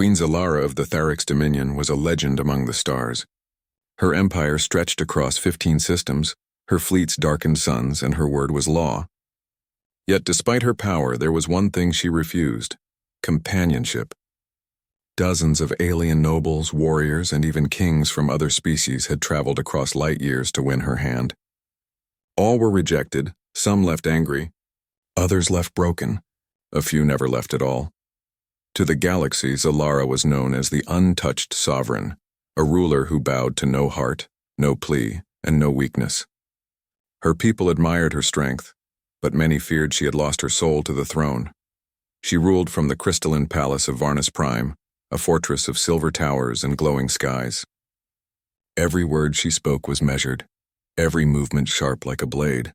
Queen Zalara of the Tharix Dominion was a legend among the stars. Her empire stretched across 15 systems, her fleets darkened suns, and her word was law. Yet despite her power, there was one thing she refused: companionship. Dozens of alien nobles, warriors, and even kings from other species had traveled across light years to win her hand. All were rejected, some left angry, others left broken, a few never left at all. To the galaxy, Zalara was known as the untouched sovereign, a ruler who bowed to no heart, no plea, and no weakness. Her people admired her strength, but many feared she had lost her soul to the throne. She ruled from the crystalline palace of Varnus Prime, a fortress of silver towers and glowing skies. Every word she spoke was measured, every movement sharp like a blade.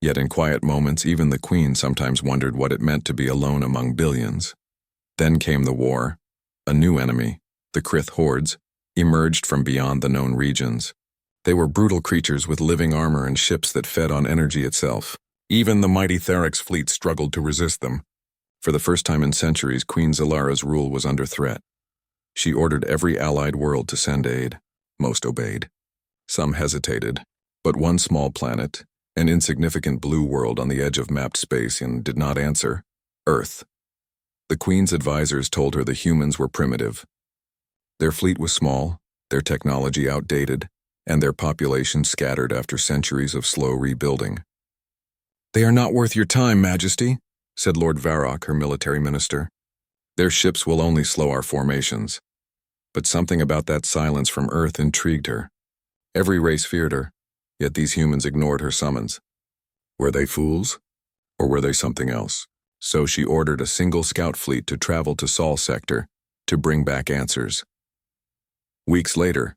Yet in quiet moments, even the queen sometimes wondered what it meant to be alone among billions. Then came the war. A new enemy, the Krith hordes, emerged from beyond the known regions. They were brutal creatures with living armor and ships that fed on energy itself. Even the mighty Tharix fleet struggled to resist them. For the first time in centuries, Queen Zalara's rule was under threat. She ordered every allied world to send aid. Most obeyed. Some hesitated, but one small planet, an insignificant blue world on the edge of mapped space, did not answer: Earth. The Queen's advisors told her the humans were primitive. Their fleet was small, their technology outdated, and their population scattered after centuries of slow rebuilding. "They are not worth your time, Majesty," said Lord Varrock, her military minister. "Their ships will only slow our formations." But something about that silence from Earth intrigued her. Every race feared her, yet these humans ignored her summons. Were they fools? Or were they something else? So she ordered a single scout fleet to travel to Sol Sector to bring back answers. Weeks later,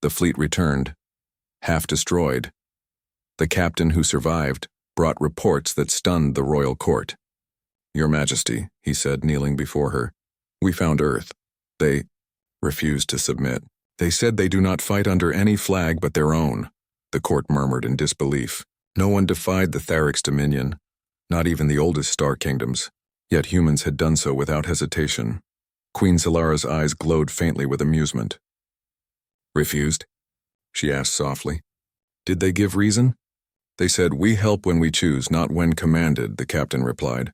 the fleet returned, half destroyed. The captain who survived brought reports that stunned the royal court. "Your Majesty," he said, kneeling before her, "we found Earth. They refused to submit. They said they do not fight under any flag but their own." The court murmured in disbelief. No one defied the Tharix Dominion, not even the oldest star kingdoms, yet humans had done so without hesitation. Queen Zalara's eyes glowed faintly with amusement. "Refused?" she asked softly. "Did they give reason?" "They said, 'We help when we choose, not when commanded,'" the captain replied.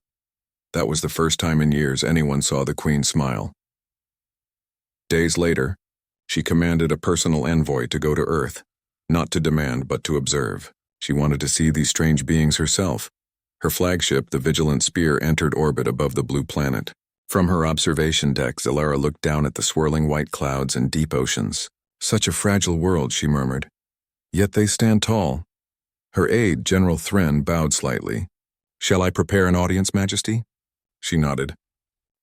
That was the first time in years anyone saw the Queen smile. Days later, she commanded a personal envoy to go to Earth, not to demand but to observe. She wanted to see these strange beings herself. Her flagship, the Vigilant Spear, entered orbit above the blue planet. From her observation deck, Zalara looked down at the swirling white clouds and deep oceans. "Such a fragile world," she murmured. "Yet they stand tall." Her aide, General Thren, bowed slightly. "Shall I prepare an audience, Majesty?" She nodded.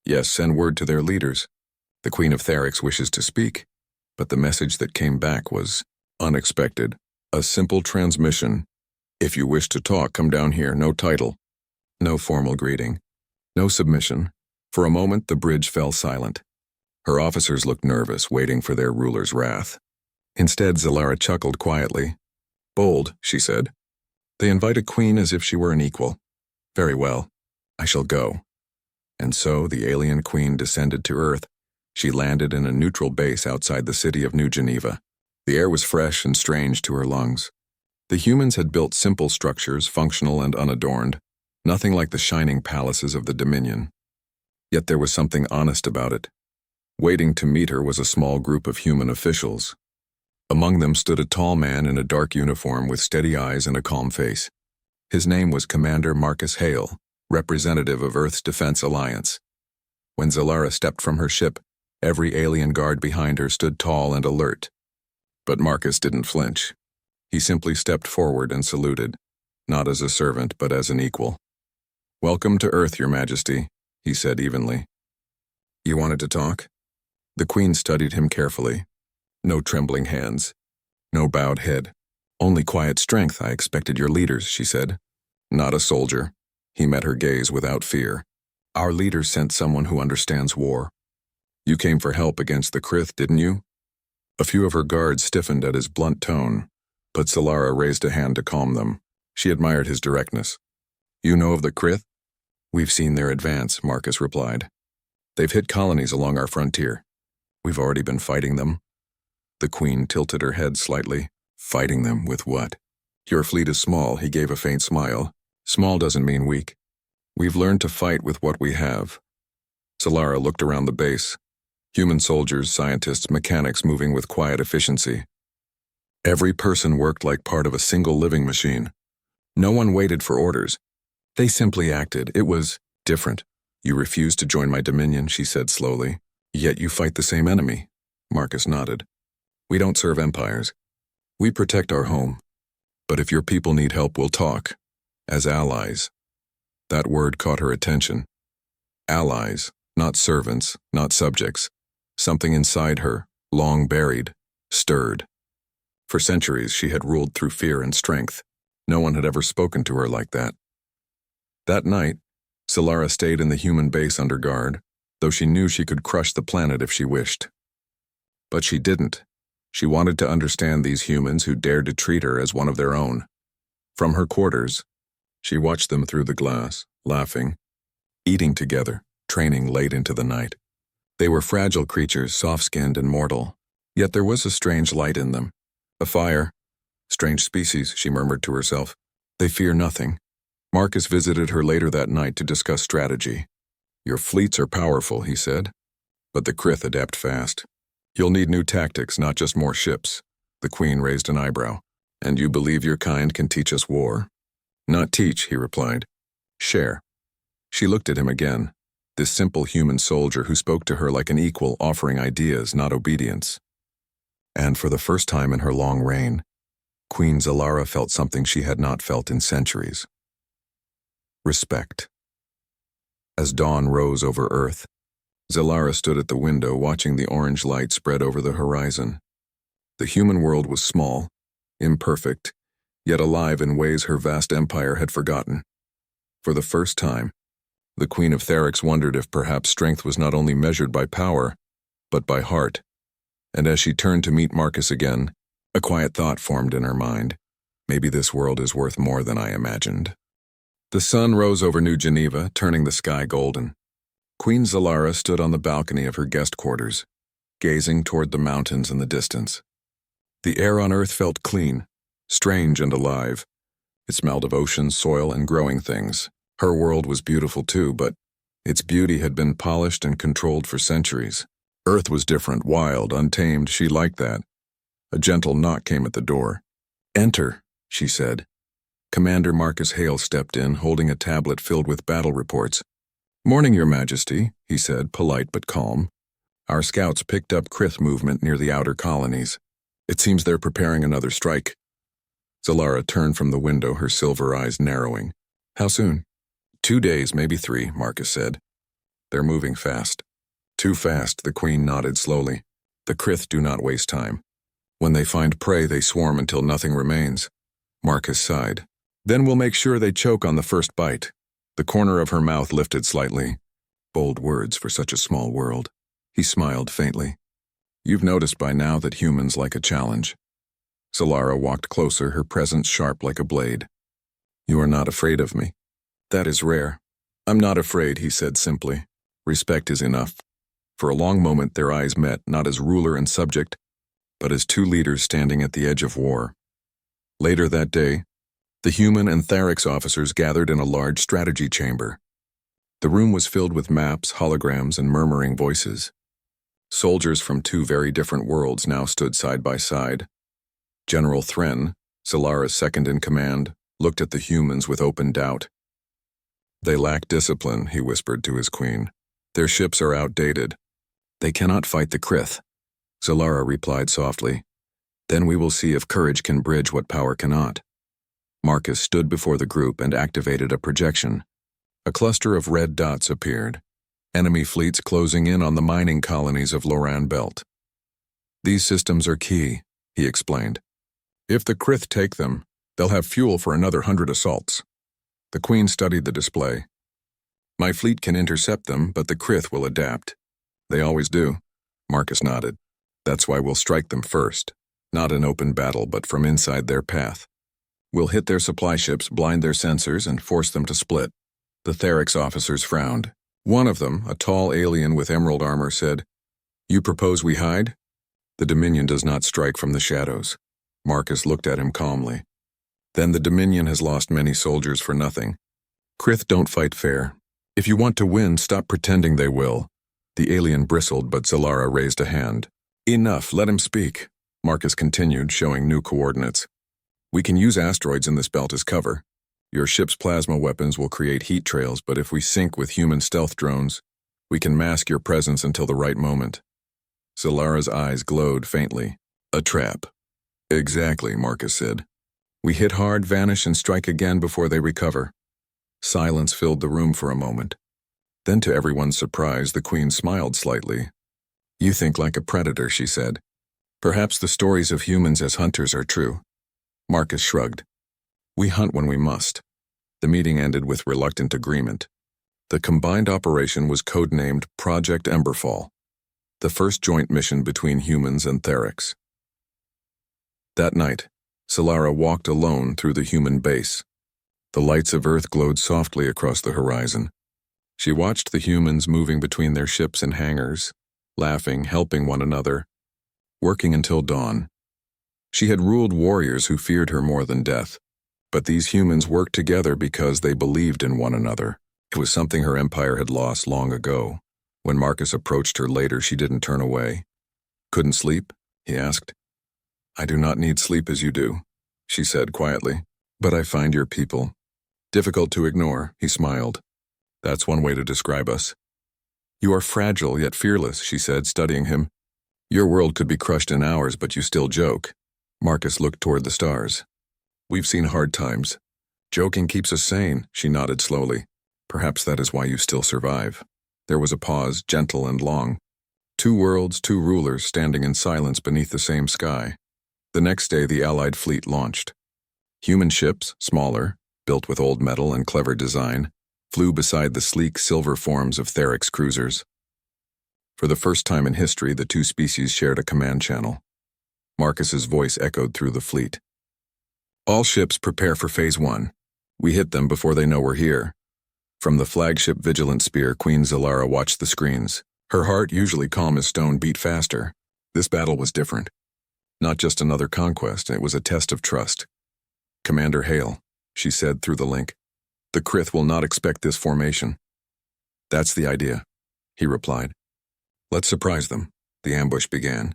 "Yes, send word to their leaders. The Queen of Tharix wishes to speak." But the message that came back was unexpected. A simple transmission: "If you wish to talk, come down here." No title. No formal greeting. No submission. For a moment, the bridge fell silent. Her officers looked nervous, waiting for their ruler's wrath. Instead, Zalara chuckled quietly. "Bold," she said. "They invite a queen as if she were an equal. Very well. I shall go." And so the alien queen descended to Earth. She landed in a neutral base outside the city of New Geneva. The air was fresh and strange to her lungs. The humans had built simple structures, functional and unadorned, nothing like the shining palaces of the Dominion. Yet there was something honest about it. Waiting to meet her was a small group of human officials. Among them stood a tall man in a dark uniform with steady eyes and a calm face. His name was Commander Marcus Hale, representative of Earth's Defense Alliance. When Zalara stepped from her ship, every alien guard behind her stood tall and alert. But Marcus didn't flinch. He simply stepped forward and saluted, not as a servant but as an equal. "Welcome to Earth, Your Majesty," he said evenly. "You wanted to talk?" The Queen studied him carefully. No trembling hands. No bowed head. "Only quiet strength. I expected your leaders," she said. "Not a soldier." He met her gaze without fear. "Our leaders sent someone who understands war." "You came for help against the Krith, didn't you?" A few of her guards stiffened at his blunt tone, but Zalara raised a hand to calm them. She admired his directness. "You know of the Krith?" "We've seen their advance," Marcus replied. They've hit colonies along our frontier. We've already been fighting them. The Queen tilted her head slightly. Fighting them with what? Your fleet is small, he gave a faint smile. Small doesn't mean weak. We've learned to fight with what we have. Solara looked around the base. Human soldiers, scientists, mechanics moving with quiet efficiency. Every person worked like part of a single living machine. No one waited for orders. They simply acted. It was different. You refused to join my dominion, she said slowly. Yet you fight the same enemy. Marcus nodded. We don't serve empires. We protect our home. But if your people need help, we'll talk. As allies. That word caught her attention. Allies, not servants, not subjects. Something inside her, long buried, stirred. For centuries she had ruled through fear and strength. No one had ever spoken to her like that. That night, Solara stayed in the human base under guard, though she knew she could crush the planet if she wished. But she didn't. She wanted to understand these humans who dared to treat her as one of their own. From her quarters, she watched them through the glass, laughing, eating together, training late into the night. They were fragile creatures, soft-skinned and mortal, yet there was a strange light in them. A fire. Strange species, she murmured to herself. They fear nothing. Marcus visited her later that night to discuss strategy. Your fleets are powerful, he said, but the Krith adapt fast. You'll need new tactics, not just more ships. The Queen raised an eyebrow. And you believe your kind can teach us war? Not teach, he replied. Share. She looked at him again, this simple human soldier who spoke to her like an equal, offering ideas, not obedience. And for the first time in her long reign, Queen Zalara felt something she had not felt in centuries. Respect. As dawn rose over Earth, Zalara stood at the window watching the orange light spread over the horizon. The human world was small, imperfect, yet alive in ways her vast empire had forgotten. For the first time, the Queen of Therix wondered if perhaps strength was not only measured by power, but by heart. And as she turned to meet Marcus again, a quiet thought formed in her mind. Maybe this world is worth more than I imagined. The sun rose over New Geneva, turning the sky golden. Queen Zalara stood on the balcony of her guest quarters, gazing toward the mountains in the distance. The air on Earth felt clean, strange and alive. It smelled of ocean, soil, and growing things. Her world was beautiful too, but its beauty had been polished and controlled for centuries. Earth was different, wild, untamed. She liked that. A gentle knock came at the door. Enter, she said. Commander Marcus Hale stepped in, holding a tablet filled with battle reports. Morning, Your Majesty, he said, polite but calm. Our scouts picked up Krith movement near the outer colonies. It seems they're preparing another strike. Zalara turned from the window, her silver eyes narrowing. How soon? 2 days, maybe 3, Marcus said. They're moving fast. Too fast, the Queen nodded slowly. The Krith do not waste time. When they find prey, they swarm until nothing remains. Marcus sighed. Then we'll make sure they choke on the first bite. The corner of her mouth lifted slightly. Bold words for such a small world. He smiled faintly. You've noticed by now that humans like a challenge. Solara walked closer, her presence sharp like a blade. You are not afraid of me. That is rare. I'm not afraid, he said simply. Respect is enough. For a long moment their eyes met, not as ruler and subject, but as two leaders standing at the edge of war. Later that day, the human and Therix officers gathered in a large strategy chamber. The room was filled with maps, holograms, and murmuring voices. Soldiers from 2 very different worlds now stood side by side. General Thren, Solara's second in command, looked at the humans with open doubt. They lack discipline, he whispered to his queen. Their ships are outdated. They cannot fight the Krith. Solara replied softly. Then we will see if courage can bridge what power cannot. Marcus stood before the group and activated a projection. A cluster of red dots appeared. Enemy fleets closing in on the mining colonies of Loran Belt. These systems are key, he explained. If the Krith take them, they'll have fuel for another 100 assaults. The Queen studied the display. My fleet can intercept them, but the Krith will adapt. They always do. Marcus nodded. That's why we'll strike them first. Not in open battle, but from inside their path. We'll hit their supply ships, blind their sensors, and force them to split. The Therix officers frowned. One of them, a tall alien with emerald armor, said, "You propose we hide?" "The Dominion does not strike from the shadows." Marcus looked at him calmly. "Then the Dominion has lost many soldiers for nothing. Krith don't fight fair. If you want to win, stop pretending they will." The alien bristled, but Zalara raised a hand. "Enough, let him speak," Marcus continued, showing new coordinates. "We can use asteroids in this belt as cover. Your ship's plasma weapons will create heat trails, but if we sync with human stealth drones, we can mask your presence until the right moment." Zalara's eyes glowed faintly. "A trap." "Exactly," Marcus said. "We hit hard, vanish, and strike again before they recover." Silence filled the room for a moment. Then, to everyone's surprise, the Queen smiled slightly. "You think like a predator," she said. "Perhaps the stories of humans as hunters are true." Marcus shrugged. "We hunt when we must." The meeting ended with reluctant agreement. The combined operation was codenamed Project Emberfall, the first joint mission between humans and Therics. That night, Zalara walked alone through the human base. The lights of Earth glowed softly across the horizon. She watched the humans moving between their ships and hangars, laughing, helping one another, working until dawn. She had ruled warriors who feared her more than death, but these humans worked together because they believed in one another. It was something her empire had lost long ago. When Marcus approached her later, she didn't turn away. "Couldn't sleep?" he asked. "I do not need sleep as you do," she said quietly, "but I find your people difficult to ignore." He smiled. "That's one way to describe us." "You are fragile yet fearless," she said, studying him. "Your world could be crushed in hours, but you still joke." Marcus looked toward the stars. "We've seen hard times. Joking keeps us sane," she nodded slowly. "Perhaps that is why you still survive." There was a pause, gentle and long. Two worlds, two rulers standing in silence beneath the same sky. The next day, the Allied fleet launched. Human ships, smaller, built with old metal and clever design, flew beside the sleek silver forms of Therics cruisers. For the first time in history, the two species shared a command channel. Marcus's voice echoed through the fleet. "All ships prepare for Phase 1. We hit them before they know we're here." From the flagship Vigilant Spear, Queen Zalara watched the screens. Her heart, usually calm as stone, beat faster. This battle was different. Not just another conquest, it was a test of trust. "Commander Hale," she said through the link. "The Krith will not expect this formation." "That's the idea," he replied. "Let's surprise them." The ambush began.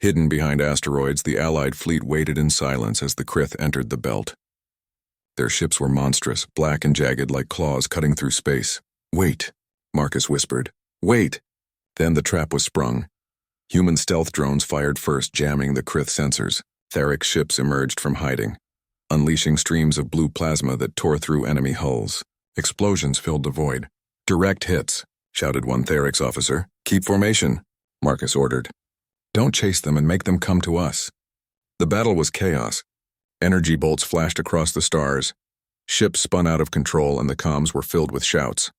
Hidden behind asteroids, the Allied fleet waited in silence as the Krith entered the belt. Their ships were monstrous, black and jagged like claws cutting through space. "Wait," Marcus whispered. "Wait!" Then the trap was sprung. Human stealth drones fired first, jamming the Krith sensors. Theric ships emerged from hiding, unleashing streams of blue plasma that tore through enemy hulls. Explosions filled the void. "Direct hits," shouted one Therics officer. "Keep formation," Marcus ordered. "Don't chase them and make them come to us." The battle was chaos. Energy bolts flashed across the stars. Ships spun out of control and the comms were filled with shouts.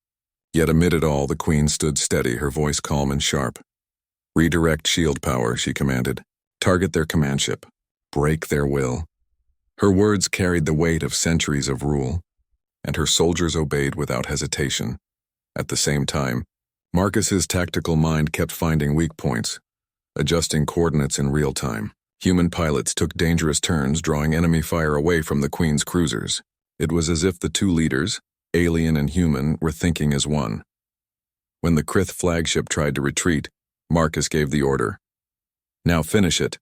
Yet amid it all, the Queen stood steady, her voice calm and sharp. "Redirect shield power," she commanded. "Target their command ship. Break their will." Her words carried the weight of centuries of rule, and her soldiers obeyed without hesitation. At the same time, Marcus's tactical mind kept finding weak points, adjusting coordinates in real time. Human pilots took dangerous turns, drawing enemy fire away from the Queen's cruisers. It was as if the two leaders, alien and human, were thinking as one. When the Krith flagship tried to retreat, Marcus gave the order. "Now finish it."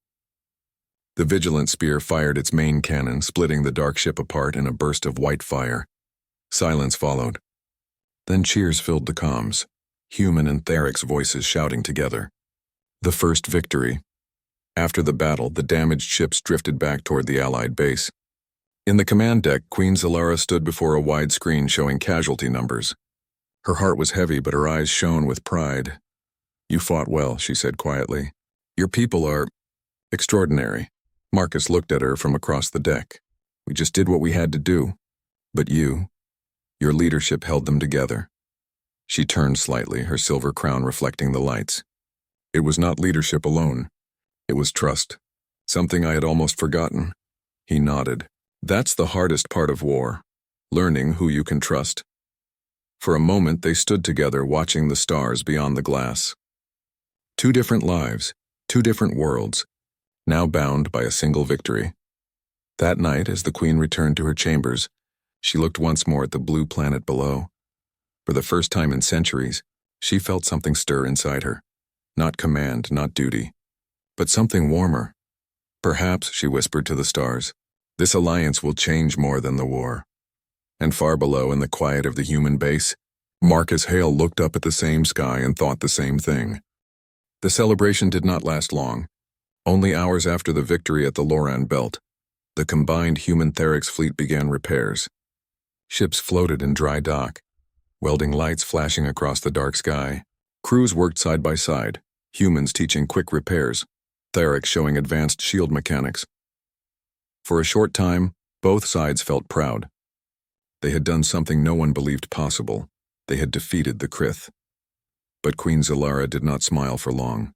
The Vigilant Spear fired its main cannon, splitting the dark ship apart in a burst of white fire. Silence followed. Then cheers filled the comms, human and Therics voices shouting together. The first victory. After the battle, the damaged ships drifted back toward the Allied base. In the command deck, Queen Zalara stood before a wide screen showing casualty numbers. Her heart was heavy, but her eyes shone with pride. "You fought well," she said quietly. "Your people are extraordinary." Marcus looked at her from across the deck. "We just did what we had to do. But your leadership held them together." She turned slightly, her silver crown reflecting the lights. "It was not leadership alone. It was trust. Something I had almost forgotten." He nodded. "That's the hardest part of war. Learning who you can trust." For a moment they stood together watching the stars beyond the glass. Two different lives, two different worlds, now bound by a single victory. That night, as the Queen returned to her chambers, she looked once more at the blue planet below. For the first time in centuries, she felt something stir inside her. Not command, not duty, but something warmer. Perhaps, she whispered to the stars, this alliance will change more than the war. And far below, in the quiet of the human base, Marcus Hale looked up at the same sky and thought the same thing. The celebration did not last long. Only hours after the victory at the Loran Belt, the combined human-Therix fleet began repairs. Ships floated in dry dock, welding lights flashing across the dark sky. Crews worked side by side, humans teaching quick repairs, Therix showing advanced shield mechanics. For a short time, both sides felt proud. They had done something no one believed possible. They had defeated the Krith. But Queen Zalara did not smile for long.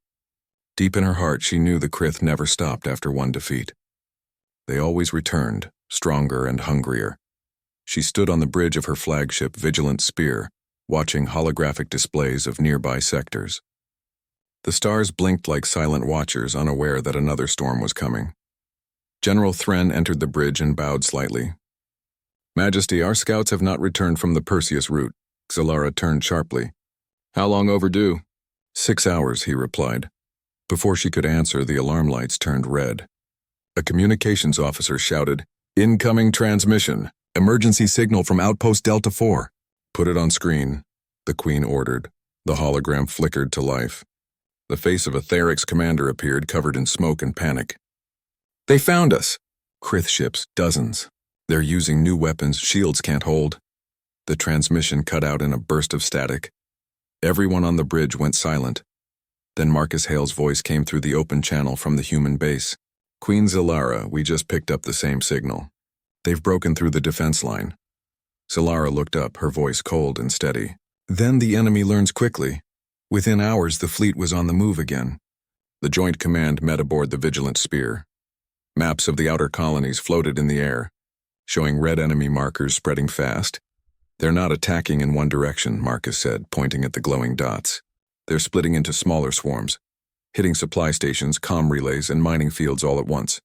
Deep in her heart, she knew the Krith never stopped after one defeat. They always returned, stronger and hungrier. She stood on the bridge of her flagship Vigilant Spear, watching holographic displays of nearby sectors. The stars blinked like silent watchers, unaware that another storm was coming. General Thren entered the bridge and bowed slightly. Majesty, our scouts have not returned from the Perseus route. Zalara turned sharply. How long overdue? 6 hours, he replied. Before she could answer, the alarm lights turned red. A communications officer shouted, "Incoming transmission. Emergency signal from Outpost Delta 4. Put it on screen," the Queen ordered. The hologram flickered to life. The face of a Therix commander appeared, covered in smoke and panic. They found us. Krith ships, dozens. They're using new weapons shields can't hold. The transmission cut out in a burst of static. Everyone on the bridge went silent. Then Marcus Hale's voice came through the open channel from the human base. Queen Zalara, we just picked up the same signal. They've broken through the defense line. Zalara looked up, her voice cold and steady. Then the enemy learns quickly. Within hours, the fleet was on the move again. The Joint Command met aboard the Vigilant Spear. Maps of the outer colonies floated in the air, showing red enemy markers spreading fast. They're not attacking in one direction, Marcus said, pointing at the glowing dots. They're splitting into smaller swarms, hitting supply stations, comm relays, and mining fields all at once.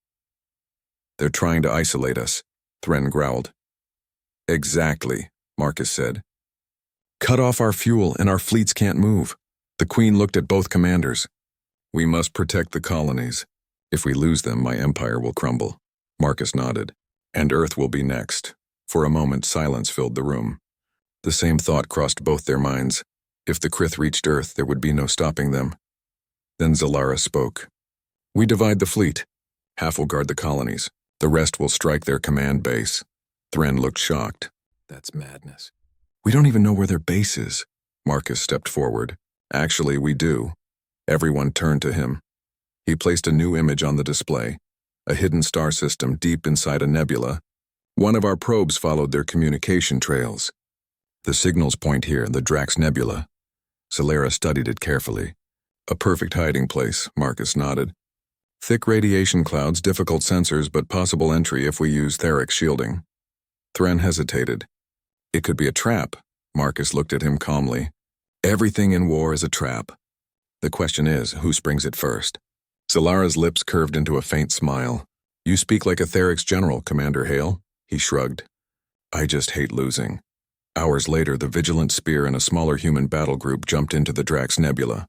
They're trying to isolate us, Thren growled. Exactly, Marcus said. Cut off our fuel and our fleets can't move. The Queen looked at both commanders. We must protect the colonies. If we lose them, my empire will crumble. Marcus nodded. And Earth will be next. For a moment, silence filled the room. The same thought crossed both their minds. If the Krith reached Earth, there would be no stopping them. Then Zalara spoke. We divide the fleet. Half will guard the colonies. The rest will strike their command base. Thren looked shocked. That's madness. We don't even know where their base is. Marcus stepped forward. Actually, we do. Everyone turned to him. He placed a new image on the display. A hidden star system deep inside a nebula. One of our probes followed their communication trails. The signals point here, the Drax Nebula. Zalara studied it carefully. A perfect hiding place, Marcus nodded. Thick radiation clouds, difficult sensors, but possible entry if we use Therix shielding. Thren hesitated. It could be a trap. Marcus looked at him calmly. Everything in war is a trap. The question is, who springs it first? Zalara's lips curved into a faint smile. You speak like a Therix general, Commander Hale. He shrugged. I just hate losing. Hours later, the Vigilant Spear and a smaller human battle group jumped into the Drax Nebula.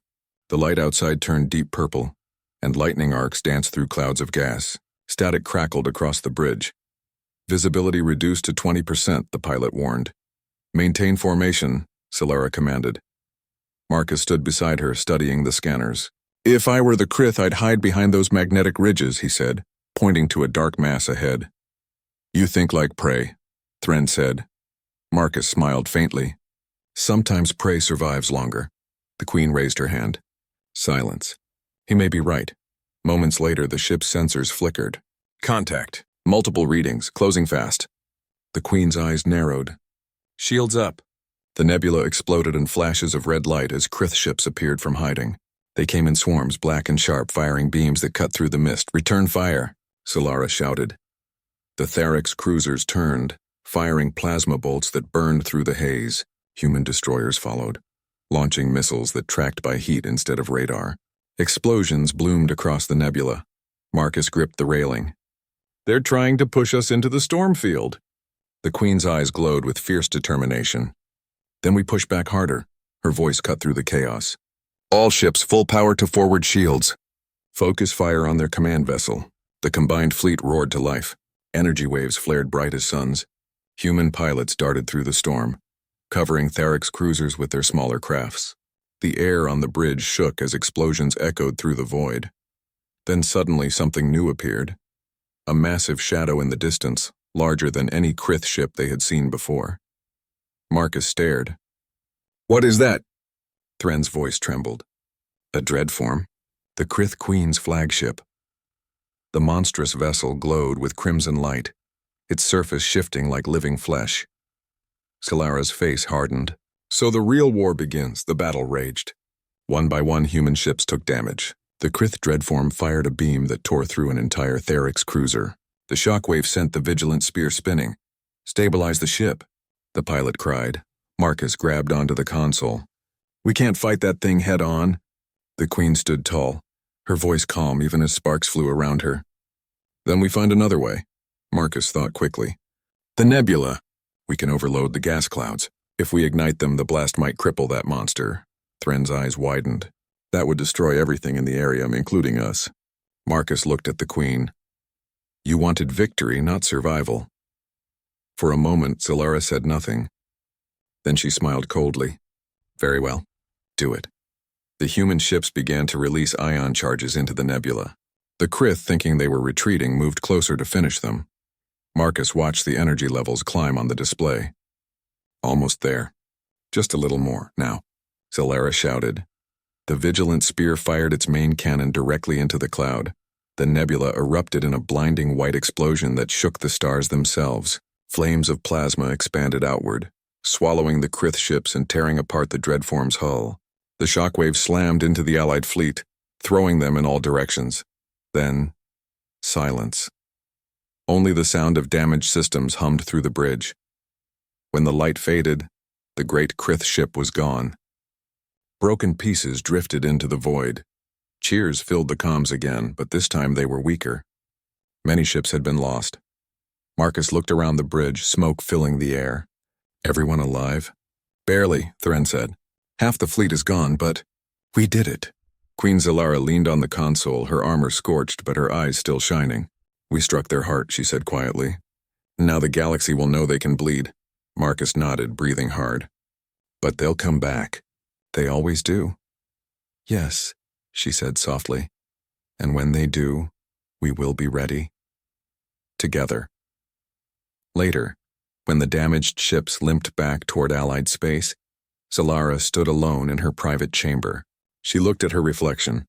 The light outside turned deep purple, and lightning arcs danced through clouds of gas. Static crackled across the bridge. Visibility reduced to 20%, the pilot warned. Maintain formation, Zalara commanded. Marcus stood beside her, studying the scanners. If I were the Krith, I'd hide behind those magnetic ridges, he said, pointing to a dark mass ahead. You think like prey, Thren said. Marcus smiled faintly. Sometimes prey survives longer. The Queen raised her hand. Silence. He may be right. Moments later, the ship's sensors flickered. Contact. Multiple readings, closing fast. The Queen's eyes narrowed. Shields up. The nebula exploded in flashes of red light as Krith ships appeared from hiding. They came in swarms, black and sharp, firing beams that cut through the mist. Return fire, Zalara shouted. The Therix cruisers turned, firing plasma bolts that burned through the haze. Human destroyers followed, launching missiles that tracked by heat instead of radar. Explosions bloomed across the nebula. Marcus gripped the railing. "They're trying to push us into the storm field." The Queen's eyes glowed with fierce determination. "Then we push back harder." Her voice cut through the chaos. "All ships full power to forward shields. Focus fire on their command vessel." The combined fleet roared to life. Energy waves flared bright as suns. Human pilots darted through the storm, covering Therix cruisers with their smaller crafts. The air on the bridge shook as explosions echoed through the void. Then suddenly something new appeared. A massive shadow in the distance, larger than any Krith ship they had seen before. Marcus stared. "What is that?" Thren's voice trembled. A dreadform, the Krith Queen's flagship. The monstrous vessel glowed with crimson light, its surface shifting like living flesh. Solara's face hardened. "So the real war begins," the battle raged. One by one, human ships took damage. The Krith dreadform fired a beam that tore through an entire Therix cruiser. The shockwave sent the vigilant spear spinning. "Stabilize the ship," the pilot cried. Marcus grabbed onto the console. "We can't fight that thing head on." The Queen stood tall, her voice calm even as sparks flew around her. "Then we find another way," Marcus thought quickly. "The nebula. We can overload the gas clouds. If we ignite them, the blast might cripple that monster." Thren's eyes widened. "That would destroy everything in the area, including us." Marcus looked at the Queen. "You wanted victory, not survival." For a moment, Solara said nothing. Then she smiled coldly. "Very well. Do it." The human ships began to release ion charges into the nebula. The Krith, thinking they were retreating, moved closer to finish them. Marcus watched the energy levels climb on the display. "Almost there. Just a little more, now," Solara shouted. The vigilant spear fired its main cannon directly into the cloud. The nebula erupted in a blinding white explosion that shook the stars themselves. Flames of plasma expanded outward, swallowing the Krith ships and tearing apart the dreadform's hull. The shockwave slammed into the Allied fleet, throwing them in all directions. Then, silence. Only the sound of damaged systems hummed through the bridge. When the light faded, the great Krith ship was gone. Broken pieces drifted into the void. Cheers filled the comms again, but this time they were weaker. Many ships had been lost. Marcus looked around the bridge, smoke filling the air. "Everyone alive?" "Barely," Thren said. "Half the fleet is gone, but we did it." Queen Solara leaned on the console, her armor scorched but her eyes still shining. "We struck their heart," she said quietly. "Now the galaxy will know they can bleed." Marcus nodded, breathing hard. "But they'll come back. They always do." "Yes," she said softly. "And when they do, we will be ready. Together." Later, when the damaged ships limped back toward Allied space, Solara stood alone in her private chamber. She looked at her reflection.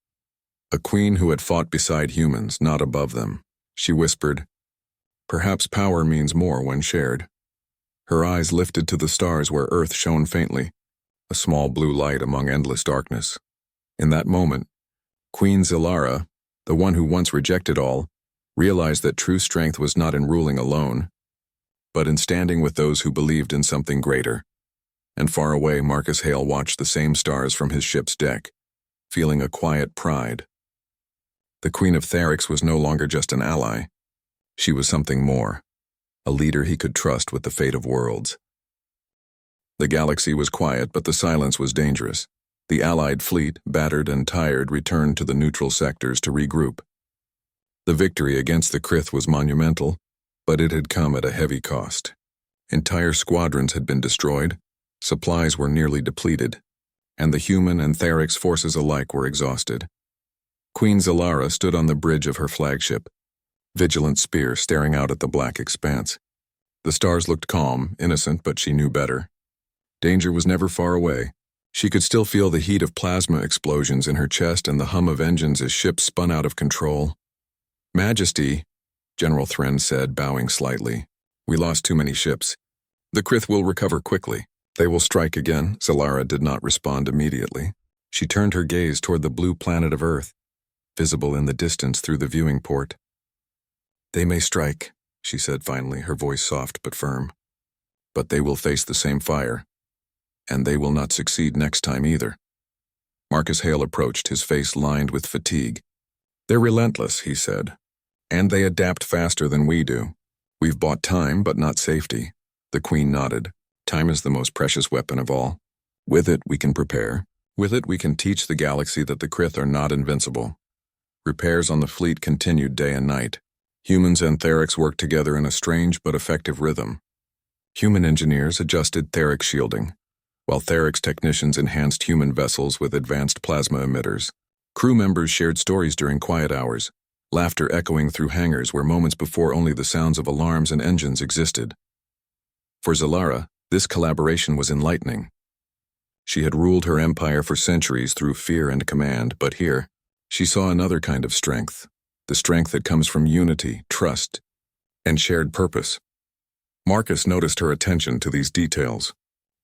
A queen who had fought beside humans, not above them. She whispered, "Perhaps power means more when shared." Her eyes lifted to the stars where Earth shone faintly, a small blue light among endless darkness. In that moment, Queen Solara, the one who once rejected all, realized that true strength was not in ruling alone, but in standing with those who believed in something greater. And far away, Marcus Hale watched the same stars from his ship's deck, feeling a quiet pride. The Queen of Therix was no longer just an ally. She was something more, a leader he could trust with the fate of worlds. The galaxy was quiet, but the silence was dangerous. The Allied fleet, battered and tired, returned to the neutral sectors to regroup. The victory against the Krith was monumental, but it had come at a heavy cost. Entire squadrons had been destroyed, supplies were nearly depleted, and the human and Therix forces alike were exhausted. Queen Solara stood on the bridge of her flagship, vigilant spear staring out at the black expanse. The stars looked calm, innocent, but she knew better. Danger was never far away. She could still feel the heat of plasma explosions in her chest and the hum of engines as ships spun out of control. "Majesty," General Thren said, bowing slightly. "We lost too many ships. The Krith will recover quickly. They will strike again." Solara did not respond immediately. She turned her gaze toward the blue planet of Earth, visible in the distance through the viewing port. "They may strike," she said finally, her voice soft but firm. "But they will face the same fire. and they will not succeed next time either. Marcus Hale approached, his face lined with fatigue. They're relentless, he said, and they adapt faster than we do. We've bought time, but not safety. The Queen nodded. Time is the most precious weapon of all. With it, we can prepare. With it, we can teach the galaxy that the Krith are not invincible. Repairs on the fleet continued day and night. Humans and Therics worked together in a strange but effective rhythm. Human engineers adjusted Theric shielding, while Therics technicians enhanced human vessels with advanced plasma emitters. Crew members shared stories during quiet hours, laughter echoing through hangars where moments before only the sounds of alarms and engines existed. For Zalara, this collaboration was enlightening. She had ruled her empire for centuries through fear and command, but here, she saw another kind of strength, the strength that comes from unity, trust, and shared purpose. Marcus noticed her attention to these details.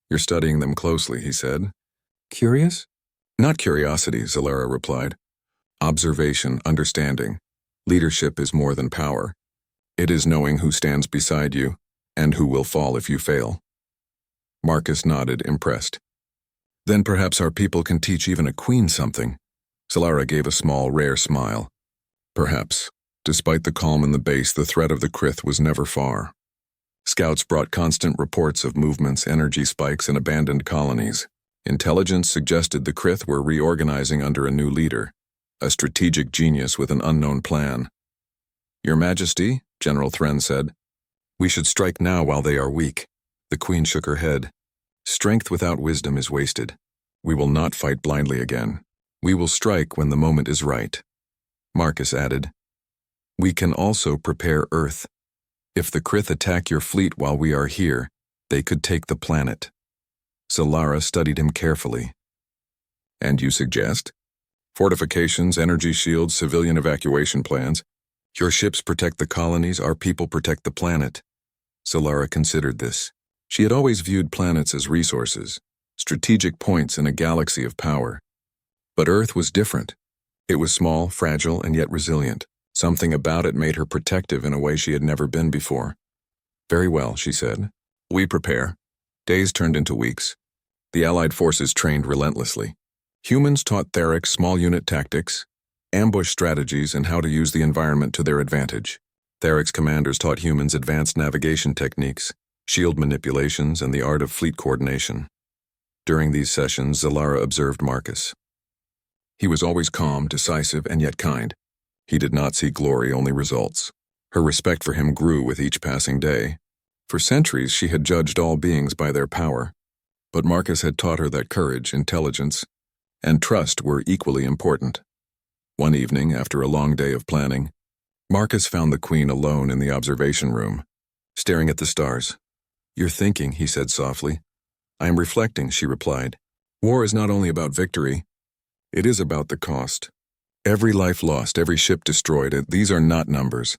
You're studying them closely, he said. Curious? Not curiosity, Zalara replied. Observation, understanding. Leadership is more than power. It is knowing who stands beside you, and who will fall if you fail. Marcus nodded, impressed. Then perhaps our people can teach even a queen something. Zalara gave a small, rare smile. Perhaps. Despite the calm in the base, the threat of the Krith was never far. Scouts brought constant reports of movements, energy spikes, and abandoned colonies. Intelligence suggested the Krith were reorganizing under a new leader, a strategic genius with an unknown plan. Your Majesty, General Thren said, we should strike now while they are weak. The Queen shook her head. Strength without wisdom is wasted. We will not fight blindly again. We will strike when the moment is right. Marcus added, we can also prepare Earth. If the Krith attack your fleet while we are here, they could take the planet. Zalara studied him carefully. And you suggest? Fortifications, energy shields, civilian evacuation plans. Your ships protect the colonies, our people protect the planet. Zalara considered this. She had always viewed planets as resources, strategic points in a galaxy of power. But Earth was different. It was small, fragile, and yet resilient. Something about it made her protective in a way she had never been before. Very well, she said. We prepare. Days turned into weeks. The Allied forces trained relentlessly. Humans taught Therics small unit tactics, ambush strategies, and how to use the environment to their advantage. Therics commanders taught humans advanced navigation techniques, shield manipulations, and the art of fleet coordination. During these sessions, Zalara observed Marcus. He was always calm, decisive, and yet kind. He did not see glory, only results. Her respect for him grew with each passing day. For centuries, she had judged all beings by their power. But Marcus had taught her that courage, intelligence, and trust were equally important. One evening, after a long day of planning, Marcus found the Queen alone in the observation room, staring at the stars. You're thinking, he said softly. I am reflecting, she replied. War is not only about victory. It is about the cost. Every life lost, every ship destroyed, these are not numbers.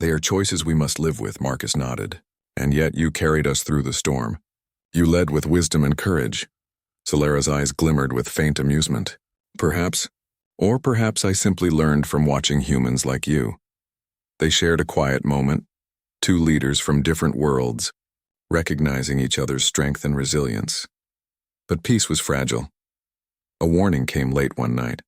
They are choices we must live with, Marcus nodded. And yet you carried us through the storm. You led with wisdom and courage. Zalara's eyes glimmered with faint amusement. Perhaps, or perhaps I simply learned from watching humans like you. They shared a quiet moment, two leaders from different worlds, recognizing each other's strength and resilience. But peace was fragile. A warning came late one night.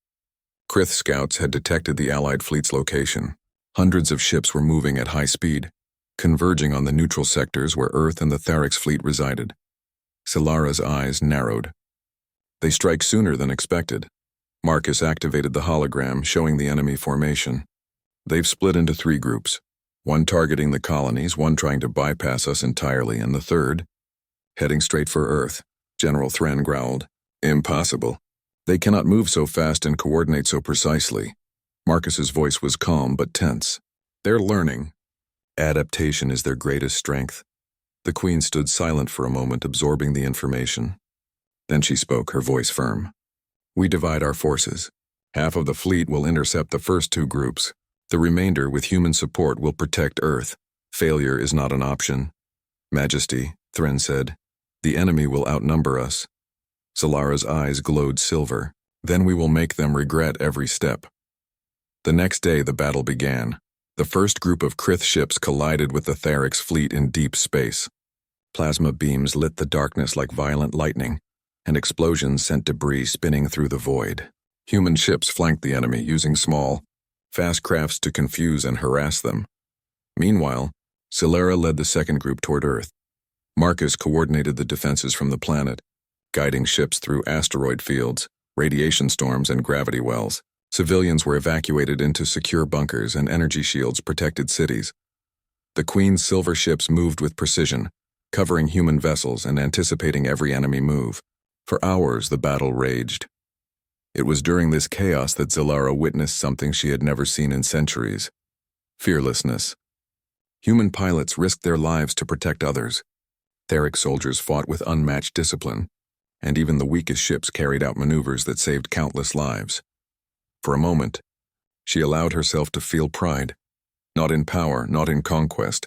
Krith scouts had detected the Allied fleet's location. Hundreds of ships were moving at high speed, converging on the neutral sectors where Earth and the Therics fleet resided. Zalara's eyes narrowed. They strike sooner than expected. Marcus activated the hologram, showing the enemy formation. They've split into 3 groups, one targeting the colonies, one trying to bypass us entirely, and the third, heading straight for Earth. General Thren growled. Impossible. They cannot move so fast and coordinate so precisely. Marcus's voice was calm but tense. They're learning. Adaptation is their greatest strength. The Queen stood silent for a moment, absorbing the information. Then she spoke, her voice firm. We divide our forces. Half of the fleet will intercept the first 2 groups. The remainder, with human support, will protect Earth. Failure is not an option. Majesty, Thren said, the enemy will outnumber us. Zalara's eyes glowed silver. Then we will make them regret every step. The next day the battle began. The first group of Krith ships collided with the Therics fleet in deep space. Plasma beams lit the darkness like violent lightning, and explosions sent debris spinning through the void. Human ships flanked the enemy using small, fast crafts to confuse and harass them. Meanwhile, Solara led the second group toward Earth. Marcus coordinated the defenses from the planet, guiding ships through asteroid fields, radiation storms, and gravity wells. Civilians were evacuated into secure bunkers and energy shields protected cities. The Queen's silver ships moved with precision, covering human vessels and anticipating every enemy move. For hours, the battle raged. It was during this chaos that Solara witnessed something she had never seen in centuries: fearlessness. Human pilots risked their lives to protect others. Theric soldiers fought with unmatched discipline, and even the weakest ships carried out maneuvers that saved countless lives. For a moment, she allowed herself to feel pride, not in power, not in conquest,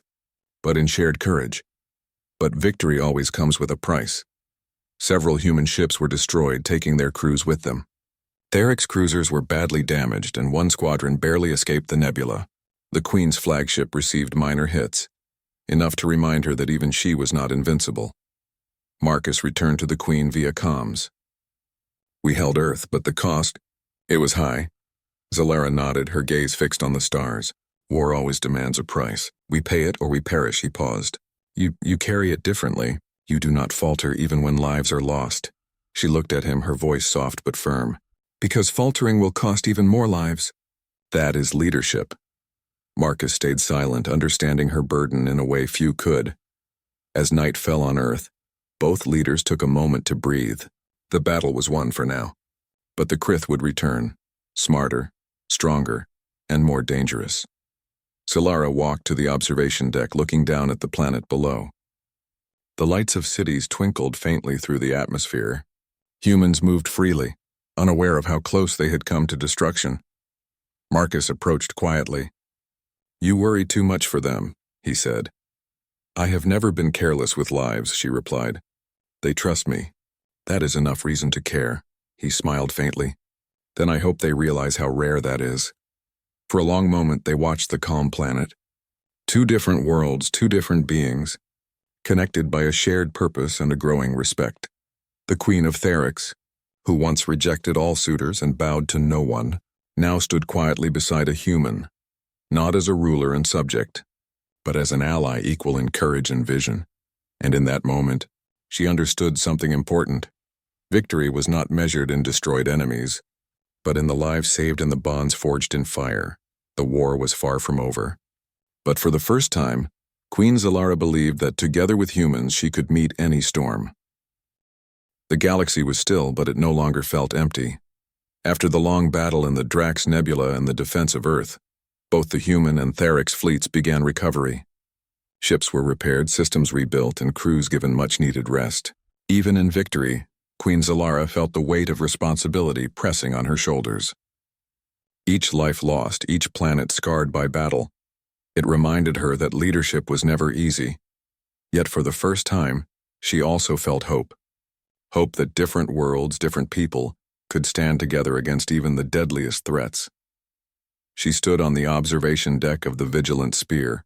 but in shared courage. But victory always comes with a price. Several human ships were destroyed, taking their crews with them. Theric's cruisers were badly damaged, and one squadron barely escaped the nebula. The Queen's flagship received minor hits, enough to remind her that even she was not invincible. Marcus returned to the Queen via comms. "We held Earth, but the cost, it was high." Solara nodded, her gaze fixed on the stars. "War always demands a price. We pay it or we perish," he paused. You carry it differently. You do not falter even when lives are lost." She looked at him, her voice soft but firm. "Because faltering will cost even more lives." "That is leadership." Marcus stayed silent, understanding her burden in a way few could. As night fell on Earth, both leaders took a moment to breathe. The battle was won for now. But the Krith would return, smarter, stronger, and more dangerous. Solara walked to the observation deck, looking down at the planet below. The lights of cities twinkled faintly through the atmosphere. Humans moved freely, unaware of how close they had come to destruction. Marcus approached quietly. "You worry too much for them," he said. "I have never been careless with lives," she replied. "They trust me. That is enough reason to care." He smiled faintly. "Then I hope they realize how rare that is." For a long moment they watched the calm planet. Two different worlds, two different beings, connected by a shared purpose and a growing respect. The Queen of Therics, who once rejected all suitors and bowed to no one, now stood quietly beside a human, not as a ruler and subject, but as an ally equal in courage and vision. And in that moment, she understood something important. Victory was not measured in destroyed enemies, but in the lives saved and the bonds forged in fire. The war was far from over. But for the first time, Queen Solara believed that together with humans she could meet any storm. The galaxy was still, but it no longer felt empty. After the long battle in the Drax Nebula and the defense of Earth, both the human and Therics fleets began recovery. Ships were repaired, systems rebuilt, and crews given much-needed rest. Even in victory, Queen Solara felt the weight of responsibility pressing on her shoulders. Each life lost, each planet scarred by battle. It reminded her that leadership was never easy. Yet for the first time, she also felt hope. Hope that different worlds, different people, could stand together against even the deadliest threats. She stood on the observation deck of the Vigilant Spear,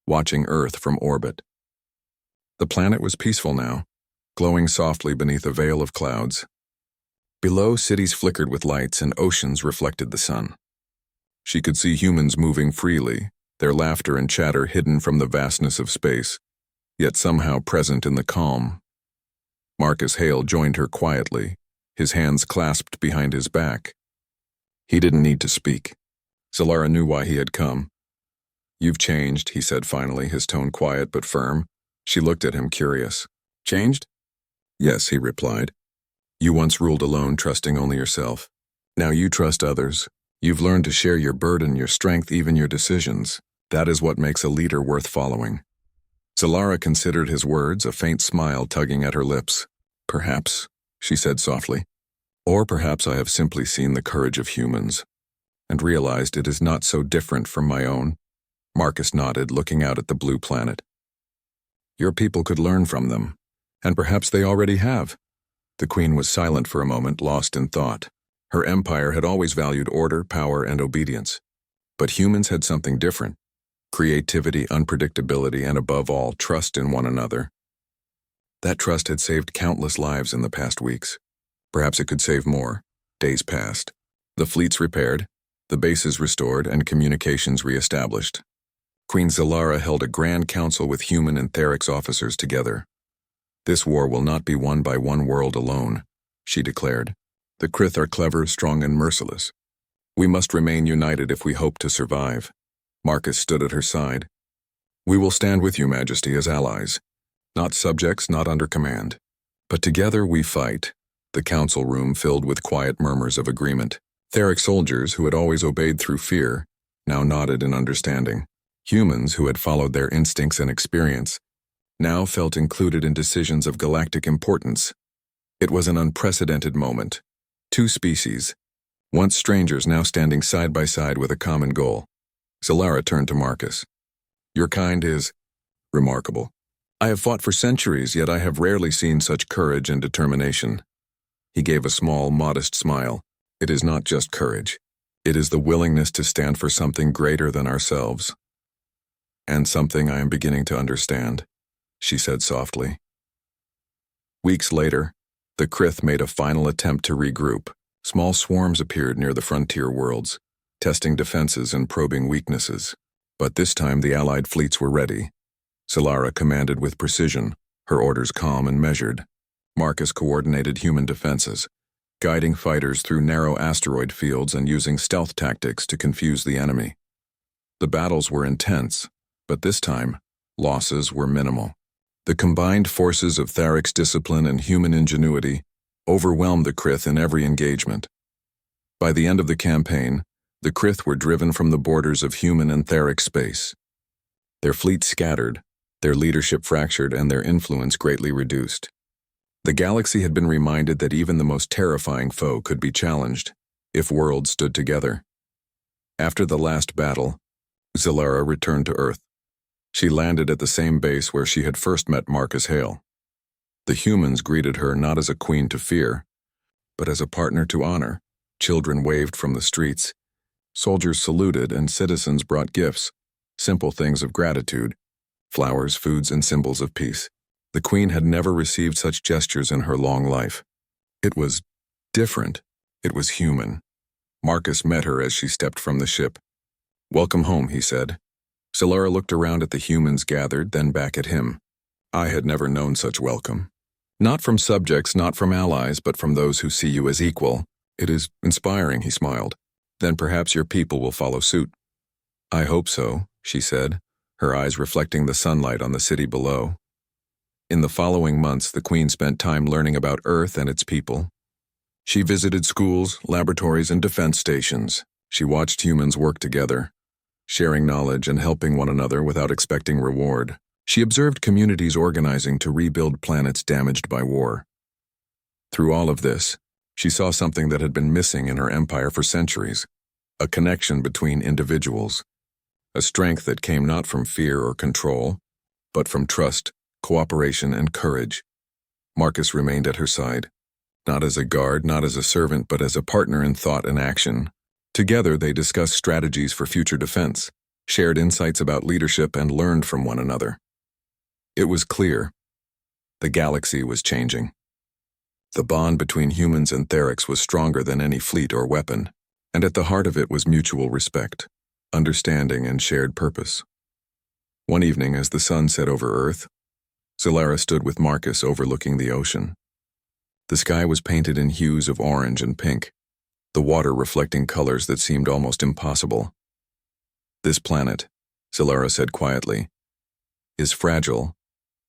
watching Earth from orbit. The planet was peaceful now, glowing softly beneath a veil of clouds. Below, cities flickered with lights and oceans reflected the sun. She could see humans moving freely, their laughter and chatter hidden from the vastness of space, yet somehow present in the calm. Marcus Hale joined her quietly, his hands clasped behind his back. He didn't need to speak. Solara knew why he had come. "You've changed," he said finally, his tone quiet but firm. She looked at him, curious. "Changed?" "Yes," he replied. "You once ruled alone, trusting only yourself. Now you trust others. You've learned to share your burden, your strength, even your decisions. That is what makes a leader worth following." Solara considered his words, a faint smile tugging at her lips. "Perhaps," she said softly. "Or perhaps I have simply seen the courage of humans, and realized it is not so different from my own." Marcus nodded, looking out at the blue planet. "Your people could learn from them, and perhaps they already have." The Queen was silent for a moment, lost in thought. Her empire had always valued order, power, and obedience. But humans had something different: creativity, unpredictability, and above all, trust in one another. That trust had saved countless lives in the past weeks. Perhaps it could save more. Days passed. The fleets repaired, the bases restored, and communications re-established. Queen Zalara held a grand council with human and Therix officers together. "This war will not be won by one world alone," she declared. "The Krith are clever, strong, and merciless. We must remain united if we hope to survive." Marcus stood at her side. "We will stand with you, Majesty, as allies. Not subjects, not under command. But together we fight." The council room filled with quiet murmurs of agreement. Therix soldiers, who had always obeyed through fear, now nodded in understanding. Humans, who had followed their instincts and experience, now felt included in decisions of galactic importance. It was an unprecedented moment. Two species, once strangers, now standing side by side with a common goal. Zalara turned to Marcus. "Your kind is remarkable. I have fought for centuries, yet I have rarely seen such courage and determination." He gave a small, modest smile. "It is not just courage. It is the willingness to stand for something greater than ourselves. And something I am beginning to understand," she said softly. Weeks later, the Krith made a final attempt to regroup. Small swarms appeared near the frontier worlds, testing defenses and probing weaknesses. But this time the Allied fleets were ready. Zalara commanded with precision, her orders calm and measured. Marcus coordinated human defenses, guiding fighters through narrow asteroid fields and using stealth tactics to confuse the enemy. The battles were intense, but this time, losses were minimal. The combined forces of Therix discipline and human ingenuity overwhelmed the Krith in every engagement. By the end of the campaign, the Krith were driven from the borders of human and Therix space. Their fleet scattered, their leadership fractured, and their influence greatly reduced. The galaxy had been reminded that even the most terrifying foe could be challenged, if worlds stood together. After the last battle, Zalara returned to Earth. She landed at the same base where she had first met Marcus Hale. The humans greeted her not as a queen to fear, but as a partner to honor. Children waved from the streets. Soldiers saluted, and citizens brought gifts, simple things of gratitude, flowers, foods, and symbols of peace. The queen had never received such gestures in her long life. It was different. It was human. Marcus met her as she stepped from the ship. "Welcome home," he said. Zalara looked around at the humans gathered, then back at him. "I had never known such welcome. Not from subjects, not from allies, but from those who see you as equal. It is inspiring," he smiled. "Then perhaps your people will follow suit." "I hope so," she said, her eyes reflecting the sunlight on the city below. In the following months, the Queen spent time learning about Earth and its people. She visited schools, laboratories, and defense stations. She watched humans work together, sharing knowledge and helping one another without expecting reward. She observed communities organizing to rebuild planets damaged by war. Through all of this, she saw something that had been missing in her empire for centuries: a connection between individuals, a strength that came not from fear or control, but from trust, cooperation, and courage. Marcus remained at her side, not as a guard, not as a servant, but as a partner in thought and action. Together, they discussed strategies for future defense, shared insights about leadership, and learned from one another. It was clear. The galaxy was changing. The bond between humans and Therix was stronger than any fleet or weapon, and at the heart of it was mutual respect, understanding, and shared purpose. One evening, as the sun set over Earth, Zalara stood with Marcus overlooking the ocean. The sky was painted in hues of orange and pink, the water reflecting colors that seemed almost impossible. "This planet," Zalara said quietly, "is fragile,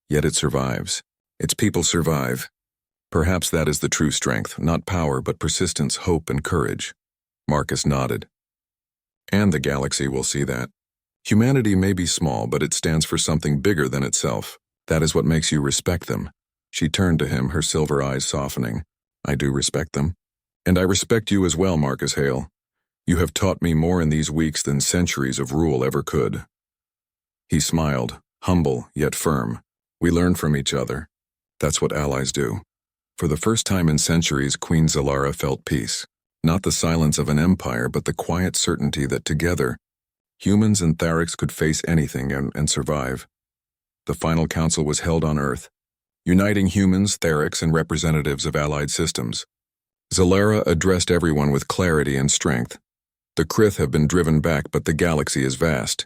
yet it survives. Its people survive. Perhaps that is the true strength, not power, but persistence, hope, and courage." Marcus nodded. "And the galaxy will see that. Humanity may be small, but it stands for something bigger than itself. That is what makes you respect them." She turned to him, her silver eyes softening. "I do respect them. And I respect you as well, Marcus Hale. You have taught me more in these weeks than centuries of rule ever could." He smiled, humble yet firm. "We learn from each other. That's what allies do." For the first time in centuries, Queen Zalara felt peace. Not the silence of an empire, but the quiet certainty that together, humans and Therix could face anything and survive. The final council was held on Earth, uniting humans, Therics, and representatives of allied systems. Zalara addressed everyone with clarity and strength. The Krith have been driven back, but the galaxy is vast.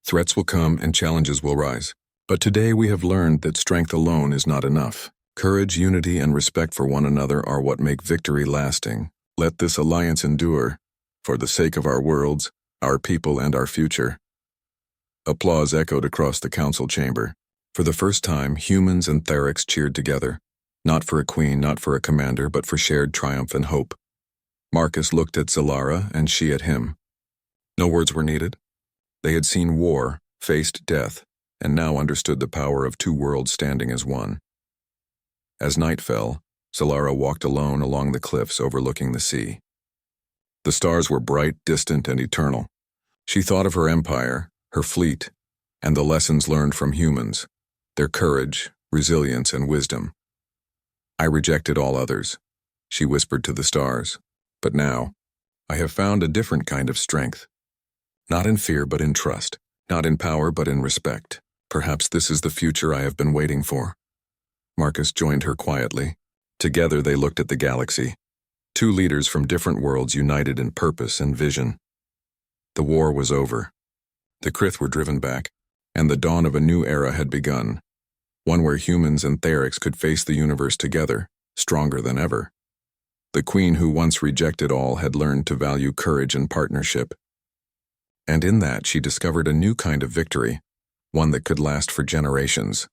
Threats will come and challenges will rise. But today we have learned that strength alone is not enough. Courage, unity, and respect for one another are what make victory lasting. Let this alliance endure, for the sake of our worlds, our people, and our future. Applause echoed across the council chamber. For the first time, humans and Therics cheered together. Not for a queen, not for a commander, but for shared triumph and hope. Marcus looked at Zalara, and she at him. No words were needed. They had seen war, faced death, and now understood the power of two worlds standing as one. As night fell, Zalara walked alone along the cliffs overlooking the sea. The stars were bright, distant, and eternal. She thought of her empire, her fleet, and the lessons learned from humans, their courage, resilience, and wisdom. I rejected all others, she whispered to the stars. But now, I have found a different kind of strength. Not in fear, but in trust. Not in power, but in respect. Perhaps this is the future I have been waiting for. Marcus joined her quietly. Together they looked at the galaxy. Two leaders from different worlds united in purpose and vision. The war was over. The Krith were driven back, and the dawn of a new era had begun. One where humans and Therics could face the universe together, stronger than ever. The queen who once rejected all had learned to value courage and partnership. And in that she discovered a new kind of victory, one that could last for generations.